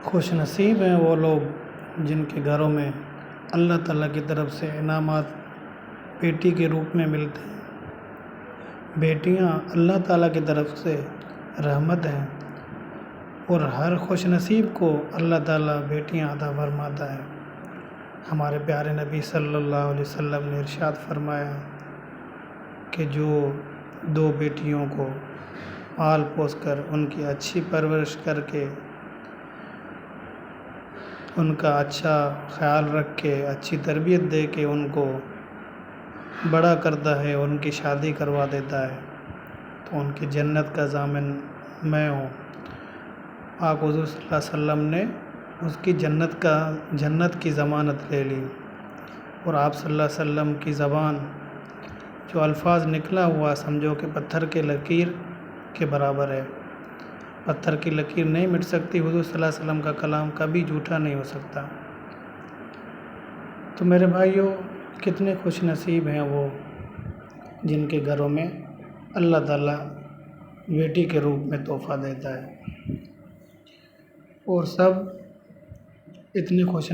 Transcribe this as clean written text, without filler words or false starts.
خوش نصیب ہیں وہ لوگ جن کے گھروں میں اللہ تعالیٰ کی طرف سے انعامات بیٹی کے روپ میں ملتے ہیں۔ بیٹیاں اللہ تعالیٰ کی طرف سے رحمت ہیں اور ہر خوش نصیب کو اللہ تعالیٰ بیٹیاں عطا فرماتا ہے۔ ہمارے پیارے نبی صلی اللہ علیہ وسلم نے ارشاد فرمایا کہ جو دو بیٹیوں کو پال پوس کر ان کی اچھی پرورش کر کے ان کا اچھا خیال رکھ کے اچھی تربیت دے کے ان کو بڑا کرتا ہے، ان کی شادی کروا دیتا ہے تو ان کی جنت کا ضامن میں ہوں۔ پاک حضور صلی اللہ علیہ وسلم نے اس کی جنت کی ضمانت لے لی، اور آپ صلی اللہ علیہ وسلم کی زبان جو الفاظ نکلا ہوا سمجھو کہ پتھر کے لکیر کے برابر ہے۔ پتھر کی لکیر نہیں مٹ سکتی، حضور صلی اللہ علیہ وسلم کا کلام کبھی جھوٹا نہیں ہو سکتا۔ تو میرے بھائیوں، کتنے خوش نصیب ہیں وہ جن کے گھروں میں اللہ تعالیٰ بیٹی کے روپ میں تحفہ دیتا ہے، اور سب اتنے خوش